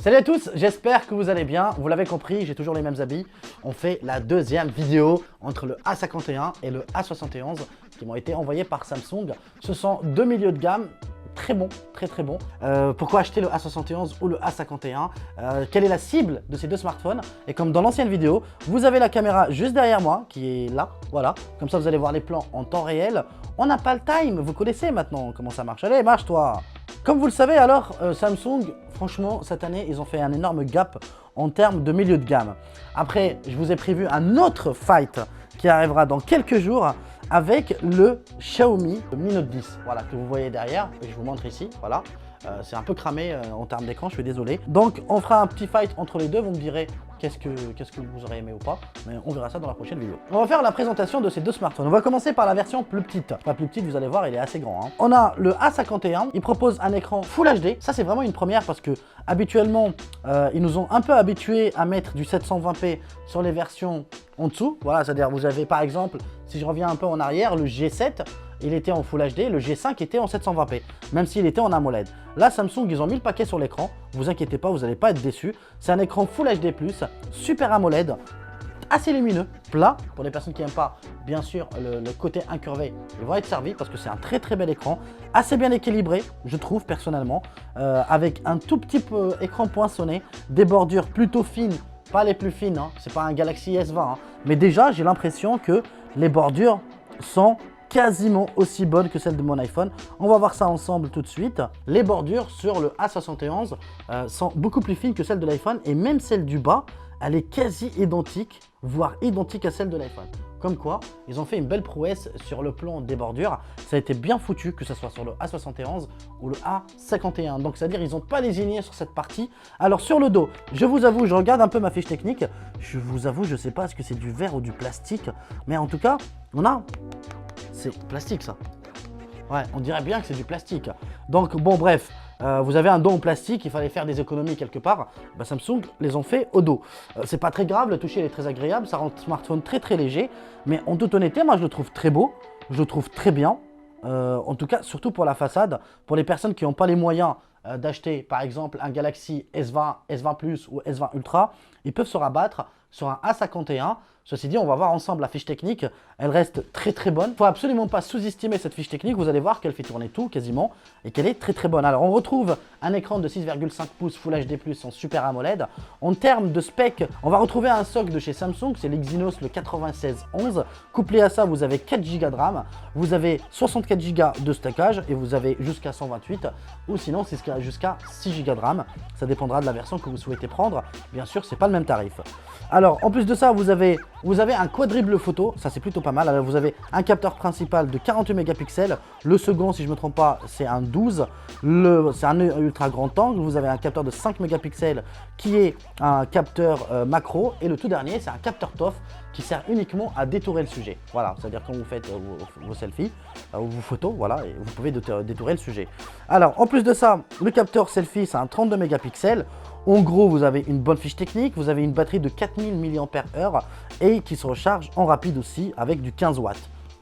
Salut à tous, j'espère que vous allez bien. Vous l'avez compris, j'ai toujours les mêmes habits. On fait la deuxième vidéo entre le A51 et le A71 qui m'ont été envoyés par Samsung. Ce sont deux milieux de gamme. Très bon, très bon. Pourquoi acheter le A71 ou le A51? Quelle est la cible de ces deux smartphones? Et comme dans l'ancienne vidéo, vous avez la caméra juste derrière moi, qui est là, voilà. Comme ça, vous allez voir les plans en temps réel. On n'a pas le time, vous connaissez maintenant comment ça marche. Allez, marche-toi! Comme vous le savez alors, Samsung, franchement, cette année, ils ont fait un énorme gap en termes de milieu de gamme. Après, je vous ai prévu un autre fight qui arrivera dans quelques jours avec le Xiaomi Mi Note 10, voilà, que vous voyez derrière, et je vous montre ici, voilà. C'est un peu cramé en termes d'écran, je suis désolé. Donc, on fera un petit fight entre les deux, vous me direz qu'est-ce que vous aurez aimé ou pas, mais on verra ça dans la prochaine vidéo. On va faire la présentation de ces deux smartphones. On va commencer par la version plus petite. Pas plus petite, vous allez voir, il est assez grand, hein. On a le A51, il propose un écran Full HD. Ça, c'est vraiment une première parce que habituellement, ils nous ont un peu habitués à mettre du 720p sur les versions en dessous. Voilà, c'est-à-dire vous avez par exemple, si je reviens un peu en arrière, le G7, il était en Full HD, le G5 était en 720p, même s'il était en AMOLED. Là, Samsung, ils ont mis le paquet sur l'écran, vous inquiétez pas, vous n'allez pas être déçus. C'est un écran Full HD+, super AMOLED, assez lumineux, plat, pour les personnes qui n'aiment pas, bien sûr, le côté incurvé, ils vont être servis parce que c'est un très bel écran, assez bien équilibré, je trouve personnellement, avec un tout petit peu écran poinçonné, des bordures plutôt fines, pas les plus fines, hein, c'est pas un Galaxy S20, hein, mais déjà, j'ai l'impression que les bordures sont quasiment aussi bonne que celle de mon iPhone. On va voir ça ensemble tout de suite. Les bordures sur le A71 sont beaucoup plus fines que celles de l'iPhone et même celle du bas, elle est quasi identique, voire identique à celle de l'iPhone. Comme quoi, ils ont fait une belle prouesse sur le plan des bordures. Ça a été bien foutu, que ce soit sur le A71 ou le A51. Donc, c'est-à-dire ils n'ont pas lésiné sur cette partie. Alors, sur le dos, je vous avoue, je regarde un peu ma fiche technique. Je vous avoue, je ne sais pas, est-ce que c'est du verre ou du plastique. Mais en tout cas, on a... C'est plastique ça. Ouais, on dirait bien que c'est du plastique. Donc bon bref, vous avez un dos en plastique, il fallait faire des économies quelque part. Bah, Samsung les ont fait au dos. C'est pas très grave, le toucher est très agréable, ça rend le smartphone très léger. Mais en toute honnêteté, moi je le trouve très beau, je le trouve très bien. En tout cas, surtout pour la façade, pour les personnes qui n'ont pas les moyens d'acheter par exemple un Galaxy S20, S20 Plus ou S20 Ultra, ils peuvent se rabattre sur un A51. Ceci dit, on va voir ensemble la fiche technique. Elle reste très bonne. Il ne faut absolument pas sous-estimer cette fiche technique. Vous allez voir qu'elle fait tourner tout quasiment et qu'elle est très bonne. Alors, on retrouve un écran de 6,5 pouces Full HD+, en Super AMOLED. En termes de spec, on va retrouver un socle de chez Samsung. C'est l'Exynos, le 9611. Couplé à ça, vous avez 4 Go de RAM. Vous avez 64 Go de stockage et vous avez jusqu'à 128. Ou sinon, c'est jusqu'à 6 Go de RAM. Ça dépendra de la version que vous souhaitez prendre. Bien sûr, ce n'est pas le même tarif. Alors, en plus de ça, vous avez un quadruple photo, ça c'est plutôt pas mal. Alors, vous avez un capteur principal de 48 mégapixels, le second, si je ne me trompe pas, c'est un 12, c'est un ultra grand angle, vous avez un capteur de 5 mégapixels qui est un capteur macro, et le tout dernier, c'est un capteur TOF qui sert uniquement à détourer le sujet. Voilà, c'est-à-dire quand vous faites vos selfies ou vos photos, voilà, et vous pouvez détourer le sujet. Alors, en plus de ça, le capteur selfie, c'est un 32 mégapixels. En gros, vous avez une bonne fiche technique, vous avez une batterie de 4000 mAh et qui se recharge en rapide aussi avec du 15 watts.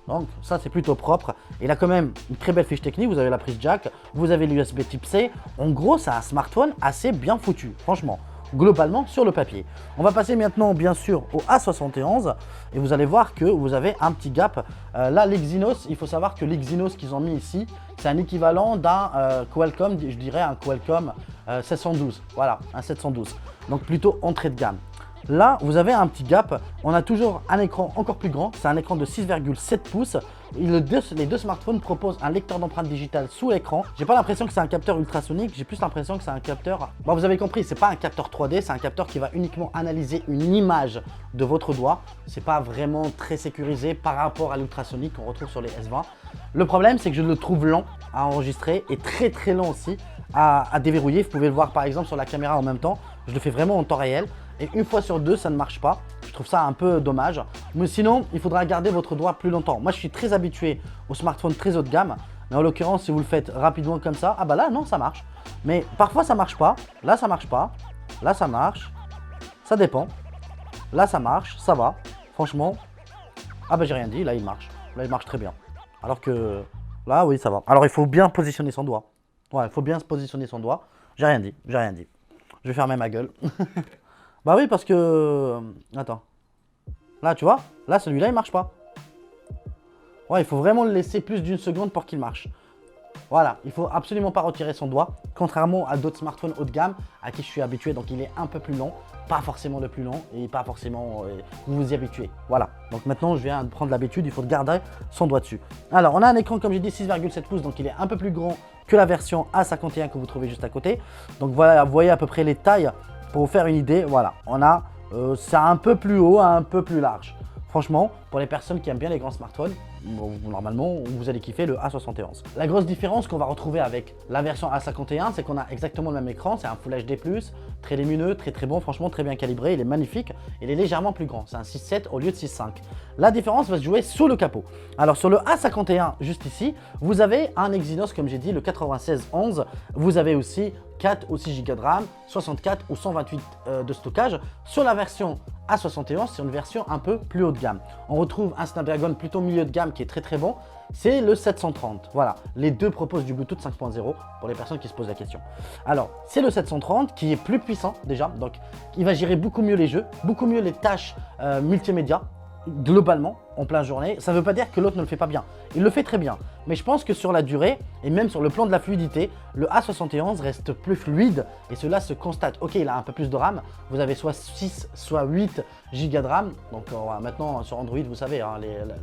Donc ça, c'est plutôt propre. Il a quand même une très belle fiche technique, vous avez la prise jack, vous avez l'USB type C. En gros, c'est un smartphone assez bien foutu, franchement, globalement sur le papier. On va passer maintenant bien sûr au A71 et vous allez voir que vous avez un petit gap. Là, l'Exynos, il faut savoir que l'Exynos qu'ils ont mis ici, c'est un équivalent d'un Qualcomm, je dirais un Qualcomm 712, voilà, un 712, donc plutôt entrée de gamme. Là, vous avez un petit gap, on a toujours un écran encore plus grand, c'est un écran de 6,7 pouces. Les deux smartphones proposent un lecteur d'empreintes digitales sous l'écran. J'ai pas l'impression que c'est un capteur ultrasonique, j'ai plus l'impression que c'est un capteur... Bon, vous avez compris, c'est pas un capteur 3D, c'est un capteur qui va uniquement analyser une image de votre doigt. C'est pas vraiment très sécurisé par rapport à l'ultrasonique qu'on retrouve sur les S20. Le problème, c'est que je le trouve lent à enregistrer et très lent aussi à déverrouiller. Vous pouvez le voir par exemple sur la caméra en même temps. Je le fais vraiment en temps réel. Et une fois sur deux, ça ne marche pas. Je trouve ça un peu dommage. Mais sinon, il faudra garder votre doigt plus longtemps. Moi, je suis très habitué aux smartphones très haut de gamme. Mais en l'occurrence, si vous le faites rapidement comme ça, ah bah là, non, ça marche. Mais parfois, ça marche pas. Là, ça marche pas. Là, ça marche. Ça dépend. Là, ça marche. Ça va. Franchement. Ah bah, j'ai rien dit. Là, il marche. Là, il marche très bien. Alors que là, oui, ça va. Alors, il faut bien positionner son doigt. Ouais, il faut bien se positionner son doigt. J'ai rien dit. Je vais fermer ma gueule. Bah oui, parce que... Attends. Là, tu vois, là, celui-là, il marche pas. Ouais, il faut vraiment le laisser plus d'une seconde pour qu'il marche. Voilà, il faut absolument pas retirer son doigt, contrairement à d'autres smartphones haut de gamme à qui je suis habitué, donc il est un peu plus lent, pas forcément le plus lent et pas forcément vous vous y habituez. Voilà, donc maintenant je viens de prendre l'habitude, il faut garder son doigt dessus. Alors on a un écran comme j'ai dit 6,7 pouces, donc il est un peu plus grand que la version A51 que vous trouvez juste à côté. Donc voilà, vous voyez à peu près les tailles pour vous faire une idée. Voilà, on a c'est un peu plus haut, un peu plus large. Franchement, pour les personnes qui aiment bien les grands smartphones, normalement, vous allez kiffer le A71. La grosse différence qu'on va retrouver avec la version A51, c'est qu'on a exactement le même écran, c'est un Full HD+, très lumineux, très bon, franchement très bien calibré, il est magnifique, il est légèrement plus grand, c'est un 6.7 au lieu de 6.5. La différence va se jouer sous le capot. Alors sur le A51, juste ici, vous avez un Exynos, comme j'ai dit, le 9611, vous avez aussi 4 ou 6 Go de RAM, 64 ou 128 de stockage. Sur la version A71, c'est une version un peu plus haut de gamme. On retrouve un Snapdragon plutôt milieu de gamme qui est très bon. C'est le 730. Voilà, les deux proposent du Bluetooth 5.0 pour les personnes qui se posent la question. Alors, c'est le 730 qui est plus puissant déjà, donc il va gérer beaucoup mieux les jeux, beaucoup mieux les tâches multimédia. Globalement, en pleine journée, ça ne veut pas dire que l'autre ne le fait pas bien. Il le fait très bien. Mais je pense que sur la durée, et même sur le plan de la fluidité, le A71 reste plus fluide et cela se constate. Ok, il a un peu plus de RAM, vous avez soit 6, soit 8 Go de RAM. Donc maintenant, sur Android, vous savez, hein,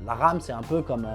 la RAM, c'est un peu comme...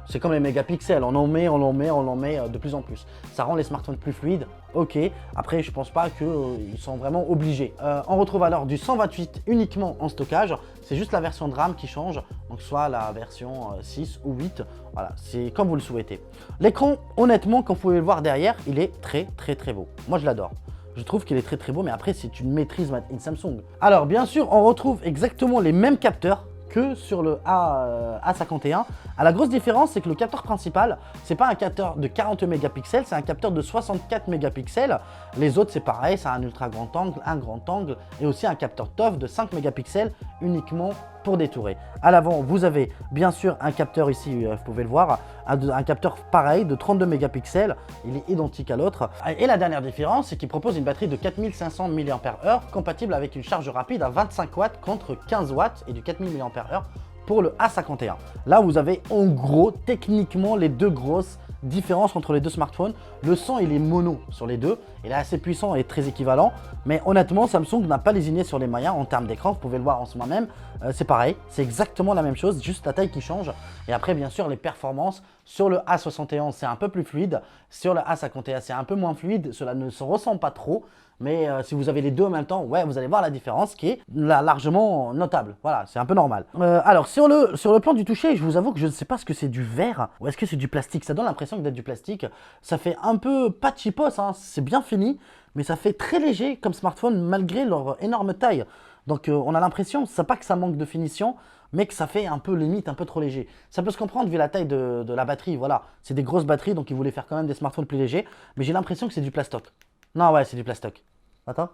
c'est comme les mégapixels, on en met de plus en plus. Ça rend les smartphones plus fluides, ok. Après, je pense pas qu'ils sont vraiment obligés. On retrouve alors du 128 uniquement en stockage. C'est juste la version de RAM qui change, donc soit la version 6 ou 8. Voilà, c'est comme vous le souhaitez. L'écran, honnêtement, comme vous pouvez le voir derrière, il est très beau. Moi, je l'adore. Je trouve qu'il est très beau, mais après, c'est une maîtrise in Samsung. Alors, bien sûr, on retrouve exactement les mêmes capteurs que sur le A51. La grosse différence, c'est que le capteur principal, c'est pas un capteur de 40 mégapixels, c'est un capteur de 64 mégapixels. Les autres, c'est pareil, c'est un ultra grand angle, un grand angle et aussi un capteur TOF de 5 mégapixels uniquement pour détourer. À l'avant, vous avez bien sûr un capteur ici, vous pouvez le voir, un capteur pareil de 32 mégapixels, il est identique à l'autre. Et la dernière différence, c'est qu'il propose une batterie de 4500 mAh compatible avec une charge rapide à 25 watts contre 15 watts et du 4000 mAh pour le A51. Là, vous avez en gros, techniquement, les deux grosses différences entre les deux smartphones. Le son, il est mono sur les deux. Il est assez puissant et très équivalent. Mais honnêtement, Samsung n'a pas lésiné sur les moyens en termes d'écran. Vous pouvez le voir en ce moment même. C'est pareil, c'est exactement la même chose, juste la taille qui change. Et après, bien sûr, les performances. Sur le A71, c'est un peu plus fluide. Sur le A51, c'est un peu moins fluide. Cela ne se ressent pas trop. Mais si vous avez les deux en même temps, ouais, vous allez voir la différence qui est largement notable. Voilà, c'est un peu normal. Alors, sur le plan du toucher, je vous avoue que je ne sais pas ce que c'est du verre ou est-ce que c'est du plastique. Ça donne l'impression d'être du plastique. Ça fait un peu pas cheapos, hein, c'est bien fini, mais ça fait très léger comme smartphone malgré leur énorme taille. Donc, on a l'impression, c'est pas que ça manque de finition, mais que ça fait un peu limite, un peu trop léger. Ça peut se comprendre vu la taille de la batterie, voilà. C'est des grosses batteries, donc ils voulaient faire quand même des smartphones plus légers, mais j'ai l'impression que c'est du plastoc. Non, ouais, c'est du plastoc. Attends.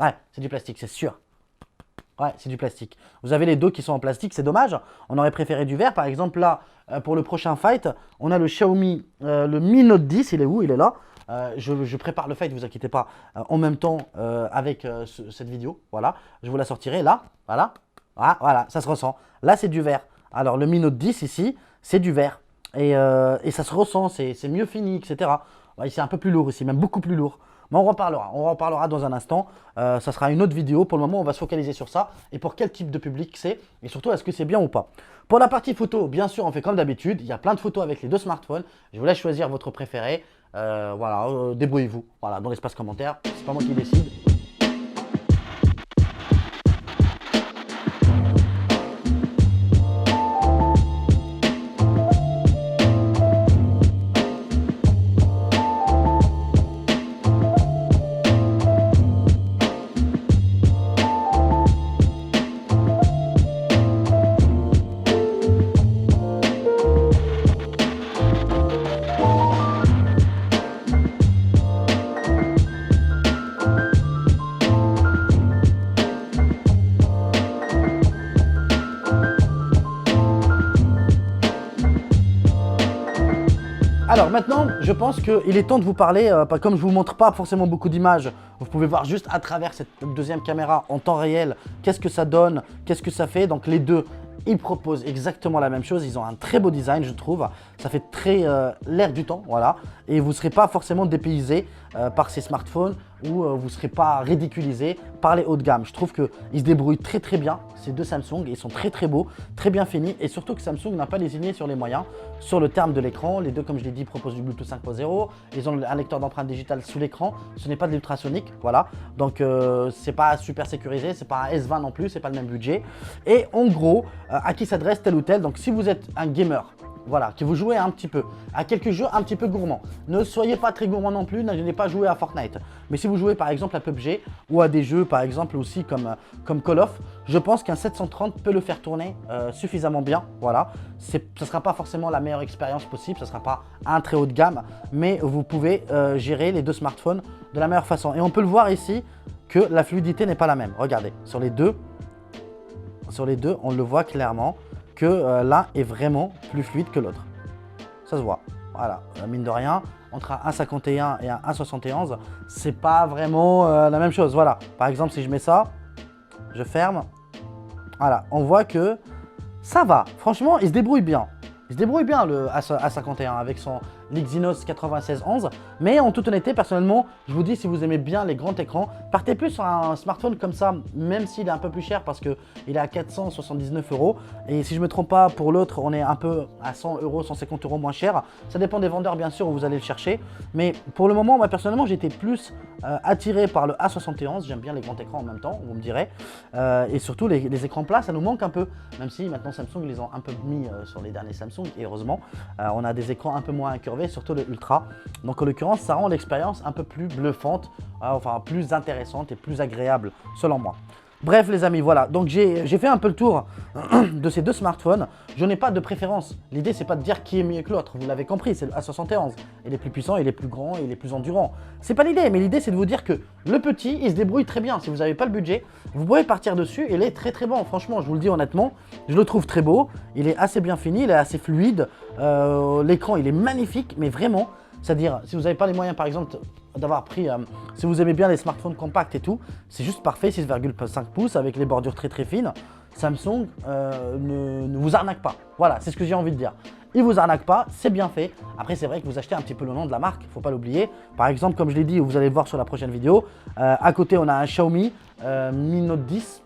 Ouais, c'est du plastique, c'est sûr. Ouais, c'est du plastique. Vous avez les deux qui sont en plastique, c'est dommage. On aurait préféré du verre. Par exemple, là, pour le prochain fight, on a le Xiaomi, le Mi Note 10. Il est où? Il est là. Je prépare le fight, ne vous inquiétez pas, en même temps avec cette vidéo. Voilà, je vous la sortirai là. Voilà. Ah, voilà, ça se ressent. Là, c'est du verre. Alors, le Mi Note 10 ici, c'est du verre. Et ça se ressent, c'est mieux fini, etc. Ouais, c'est un peu plus lourd ici, même beaucoup plus lourd. Mais on en reparlera dans un instant. Ça sera une autre vidéo. Pour le moment, on va se focaliser sur ça. Et pour quel type de public c'est. Et surtout, est-ce que c'est bien ou pas. Pour la partie photo, bien sûr, on fait comme d'habitude. Il y a plein de photos avec les deux smartphones. Je vous laisse choisir votre préféré. Voilà, débrouillez-vous. Voilà, dans l'espace commentaire. C'est pas moi qui décide. Alors maintenant, je pense qu'il est temps de vous parler, comme je ne vous montre pas forcément beaucoup d'images, vous pouvez voir juste à travers cette deuxième caméra en temps réel, qu'est-ce que ça donne, qu'est-ce que ça fait. Donc les deux, ils proposent exactement la même chose, ils ont un très beau design je trouve, ça fait très l'air du temps, voilà. Et vous ne serez pas forcément dépaysé par ces smartphones ou vous ne serez pas ridiculisé par les hauts de gamme. Je trouve qu'ils se débrouillent très très bien, ces deux Samsung, ils sont très très beaux, très bien finis et surtout que Samsung n'a pas lésiné sur les moyens, sur le terme de l'écran. Les deux, comme je l'ai dit, proposent du Bluetooth 5.0, ils ont un lecteur d'empreintes digitales sous l'écran, ce n'est pas de l'ultrasonique, voilà. Donc c'est pas super sécurisé, c'est pas un S20 non plus, c'est pas le même budget. Et en gros, à qui s'adresse tel ou tel, donc si vous êtes un gamer, voilà, que vous jouez un petit peu, à quelques jeux un petit peu gourmands. Ne soyez pas très gourmand non plus, n'allez pas jouer à Fortnite. Mais si vous jouez par exemple à PUBG ou à des jeux par exemple aussi comme Call of, je pense qu'un 730 peut le faire tourner suffisamment bien. Voilà, ça ne sera pas forcément la meilleure expérience possible, ça ne sera pas un très haut de gamme, mais vous pouvez gérer les deux smartphones de la meilleure façon. Et on peut le voir ici que la fluidité n'est pas la même. Regardez, sur les deux, on le voit clairement que l'un est vraiment plus fluide que l'autre. Ça se voit. Voilà, mine de rien, entre un 1.51 et un 1.71, c'est pas vraiment la même chose. Voilà, par exemple, si je mets ça, je ferme. Voilà, on voit que ça va. Franchement, il se débrouille bien. Il se débrouille bien le A51 avec son Exynos 9611. Mais en toute honnêteté, personnellement, je vous dis, si vous aimez bien les grands écrans, partez plus sur un smartphone comme ça, même s'il est un peu plus cher parce qu'il est à 479 €. Et si je ne me trompe pas, pour l'autre, on est un peu à 100 €, 150 € moins cher. Ça dépend des vendeurs, bien sûr, où vous allez le chercher. Mais pour le moment, moi, personnellement, j'étais plus attiré par le A71. J'aime bien les grands écrans en même temps, vous me direz. Et surtout, les écrans plats, ça nous manque un peu. Même si maintenant, Samsung, ils les ont un peu mis sur les derniers Samsung. Et heureusement, on a des écrans un peu moins incurvés, surtout le Ultra. Donc en l'occurrence, ça rend l'expérience un peu plus bluffante, enfin plus intéressante et plus agréable selon moi. Bref les amis, voilà, donc j'ai fait un peu le tour de ces deux smartphones. Je n'ai pas de préférence. L'idée c'est pas de dire qui est mieux que l'autre, vous l'avez compris, c'est le A71. Il est plus puissant, il est plus grand, il est plus endurant. C'est pas l'idée, mais l'idée c'est de vous dire que le petit, il se débrouille très bien. Si vous n'avez pas le budget, vous pouvez partir dessus, il est très très bon. Franchement, je vous le dis honnêtement, je le trouve très beau. Il est assez bien fini, il est assez fluide. L'écran il est magnifique, mais vraiment, c'est-à-dire si vous n'avez pas les moyens par exemple d'avoir pris, si vous aimez bien les smartphones compacts et tout, c'est juste parfait, 6,5 pouces avec les bordures très très fines. Samsung ne vous arnaque pas. Voilà, c'est ce que j'ai envie de dire. Il vous arnaque pas, c'est bien fait. Après, c'est vrai que vous achetez un petit peu le nom de la marque, il ne faut pas l'oublier. Par exemple, comme je l'ai dit, vous allez le voir sur la prochaine vidéo, à côté, on a un Xiaomi Mi Note 10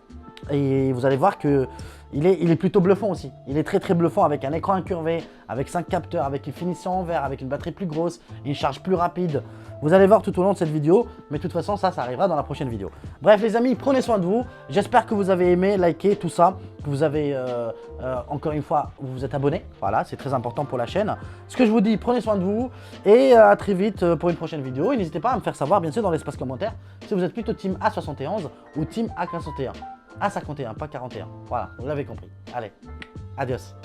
et vous allez voir que il est plutôt bluffant aussi. Il est très très bluffant avec un écran incurvé, avec 5 capteurs, avec une finition en verre, avec une batterie plus grosse, une charge plus rapide. Vous allez voir tout au long de cette vidéo, mais de toute façon ça arrivera dans la prochaine vidéo. Bref les amis, prenez soin de vous. J'espère que vous avez aimé, liké tout ça, que vous avez encore une fois, vous vous êtes abonné. Voilà, c'est très important pour la chaîne. Ce que je vous dis, prenez soin de vous et à très vite pour une prochaine vidéo. Et n'hésitez pas à me faire savoir bien sûr dans l'espace commentaire si vous êtes plutôt team A71 ou team A51. A51, pas 41. Voilà, vous l'avez compris. Allez, adios.